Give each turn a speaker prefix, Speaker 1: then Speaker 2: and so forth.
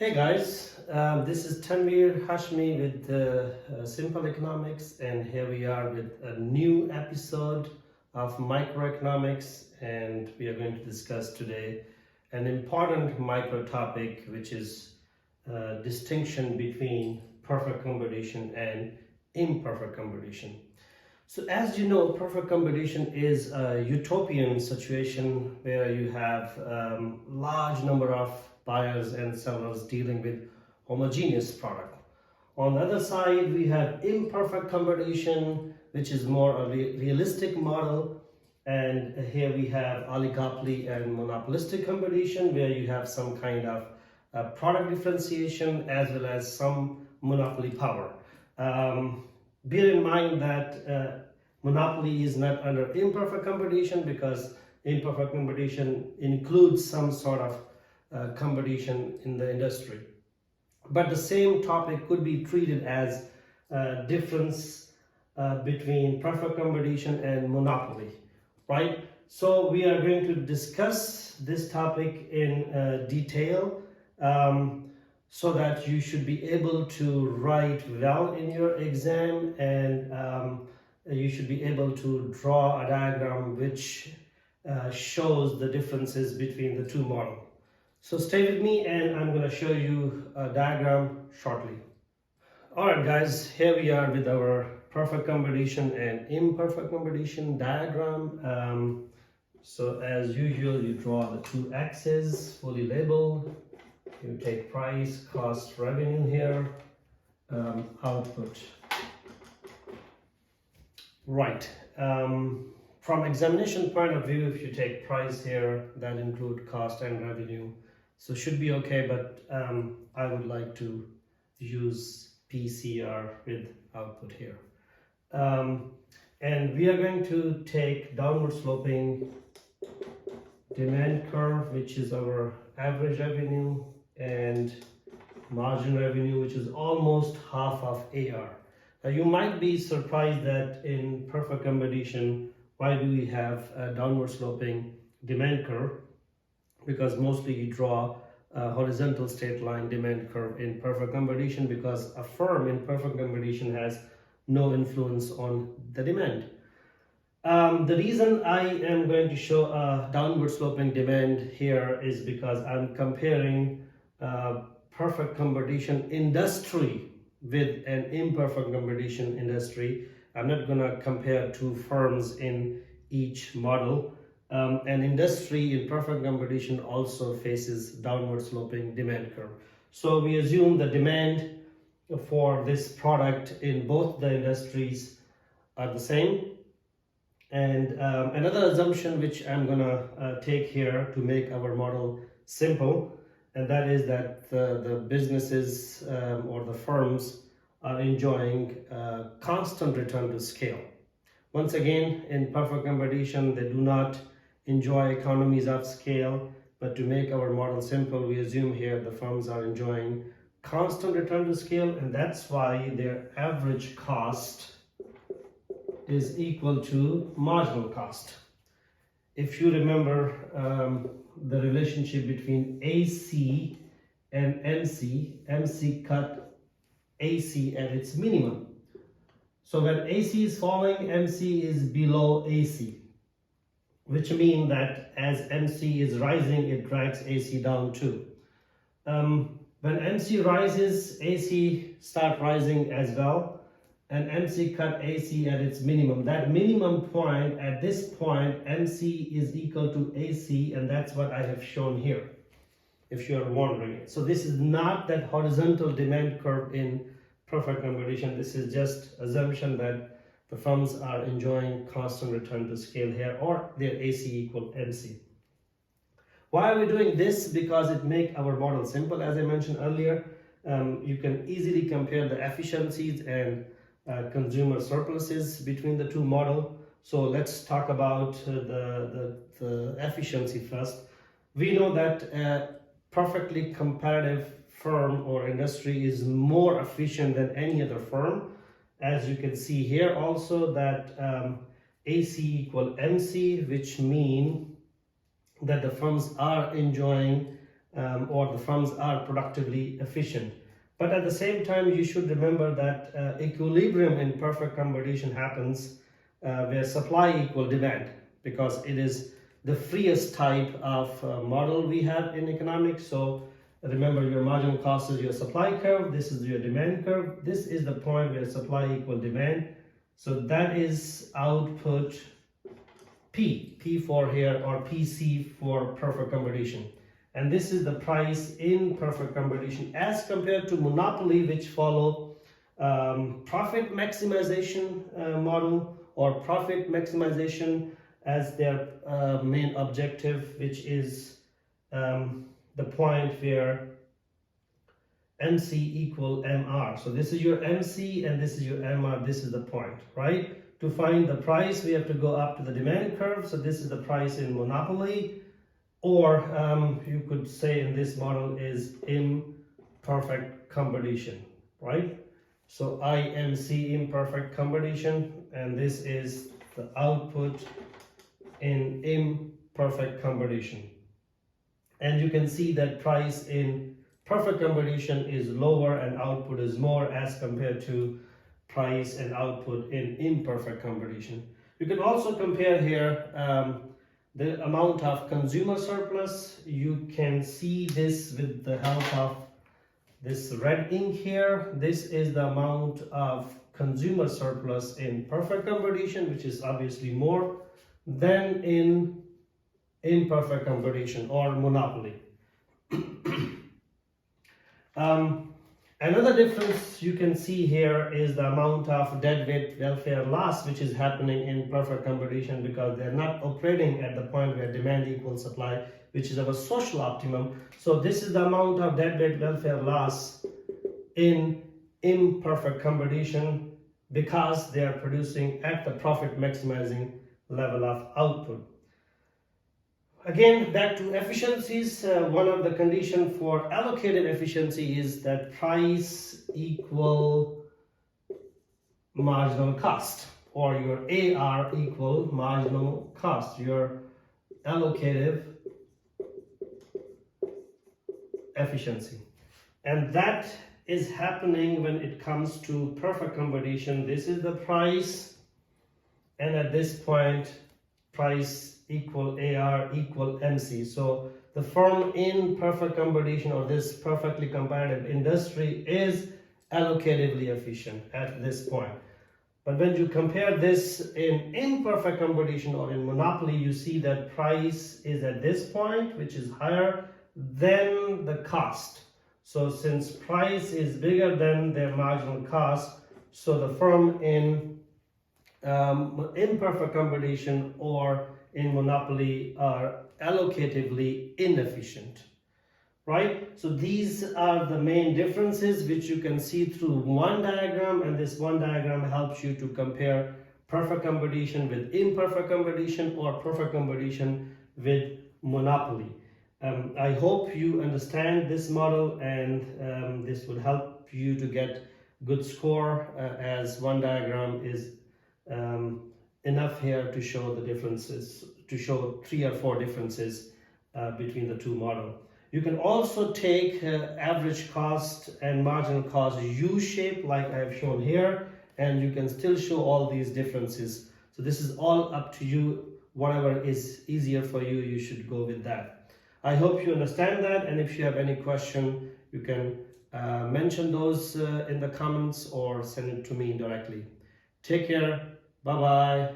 Speaker 1: Hey guys, this is Tanveer Hashmi with Simple Economics, and here we are with a new episode of Microeconomics, and we are going to discuss today an important micro topic, which is distinction between perfect competition and imperfect competition. So as you know, perfect competition is a utopian situation where you have large number of buyers and sellers dealing with homogeneous product. On the other side, we have imperfect competition, which is more a realistic model. And here we have oligopoly and monopolistic competition, where you have some kind of product differentiation as well as some monopoly power. Bear in mind that monopoly is not under imperfect competition, because imperfect competition includes some sort of competition in the industry. But the same topic could be treated as difference between perfect competition and monopoly, right? So we are going to discuss this topic in detail, so that you should be able to write well in your exam, and you should be able to draw a diagram which shows the differences between the two models. So stay with me and I'm going to show you a diagram shortly. Alright guys, here we are with our perfect competition and imperfect competition diagram. So as usual, you draw the two axes fully labeled. You take price, cost, revenue here, output. Right. From examination point of view, if you take price here, that include cost and revenue. So should be okay, but I would like to use PCR with output here. And we are going to take downward sloping demand curve, which is our average revenue, and margin revenue, which is almost half of AR. Now you might be surprised that in perfect competition, why do we have a downward sloping demand curve? Because mostly you draw a horizontal straight line demand curve in perfect competition, because a firm in perfect competition has no influence on the demand. The reason I am going to show a downward sloping demand here is because I'm comparing perfect competition industry with an imperfect competition industry. I'm not going to compare two firms in each model. An industry in perfect competition also faces downward sloping demand curve. So we assume the demand for this product in both the industries are the same. And another assumption which I'm gonna take here to make our model simple, and that is that the businesses or the firms are enjoying constant return to scale. Once again, in perfect competition, they do not enjoy economies of scale, but to make our model simple, we assume here the firms are enjoying constant return to scale, and that's why their average cost is equal to marginal cost. If you remember the relationship between AC and MC cut AC at its minimum. So when AC is falling, MC is below AC, which means that as MC is rising, it drags AC down too. When MC rises, AC start rising as well, and MC cut AC at its minimum. That minimum point, at this point, MC is equal to AC, and that's what I have shown here, if you are wondering it. So this is not that horizontal demand curve in perfect competition. This is just assumption that the firms are enjoying constant return to scale here, or their AC equal MC. Why are we doing this? Because it makes our model simple. As I mentioned earlier, you can easily compare the efficiencies and consumer surpluses between the two models. So let's talk about the efficiency first. We know that a perfectly competitive firm or industry is more efficient than any other firm. As you can see here also that AC equal MC, which mean that the firms are enjoying or the firms are productively efficient. But at the same time, you should remember that equilibrium in perfect competition happens where supply equal demand, because it is the freest type of model we have in economics. So remember, your marginal cost is your supply curve, this is your demand curve, this is the point where supply equal demand. So that is output P for here, or PC for perfect competition. And this is the price in perfect competition as compared to monopoly, which follow profit maximization model, or profit maximization as their main objective, which is the point where MC equal MR. So this is your MC and this is your MR, this is the point, right? To find the price, we have to go up to the demand curve. So this is the price in monopoly, or you could say in this model is imperfect competition, right? So IMC, imperfect competition, and this is the output in imperfect competition. And you can see that price in perfect competition is lower and output is more as compared to price and output in imperfect competition. You can also compare here the amount of consumer surplus. You can see this with the help of this red ink here. This is the amount of consumer surplus in perfect competition, which is obviously more than in imperfect competition or monopoly. Another difference you can see here is the amount of deadweight welfare loss which is happening in perfect competition, because they're not operating at the point where demand equals supply, which is our social optimum. So this is the amount of deadweight welfare loss in imperfect competition, because they are producing at the profit maximizing level of output. Again, back to efficiencies. One of the conditions for allocated efficiency is that price equal marginal cost, or your AR equal marginal cost, your allocative efficiency. And that is happening when it comes to perfect competition. This is the price, and at this point, price equal AR equal MC. So the firm in perfect competition, or this perfectly competitive industry, is allocatively efficient at this point. But when you compare this in imperfect competition or in monopoly, you see that price is at this point, which is higher than the cost. So since price is bigger than their marginal cost, so the firm in imperfect competition or in monopoly are allocatively inefficient, right? So these are the main differences which you can see through one diagram, and this one diagram helps you to compare perfect competition with imperfect competition or perfect competition with monopoly. I hope you understand this model, and this will help you to get good score, as one diagram is enough here to show the differences, to show 3 or 4 differences between the two models. You can also take average cost and marginal cost U-shape like I have shown here, and you can still show all these differences. So this is all up to you. Whatever is easier for you, you should go with that. I hope you understand that, and if you have any question, you can mention those in the comments or send it to me directly. Take care. Bye-bye.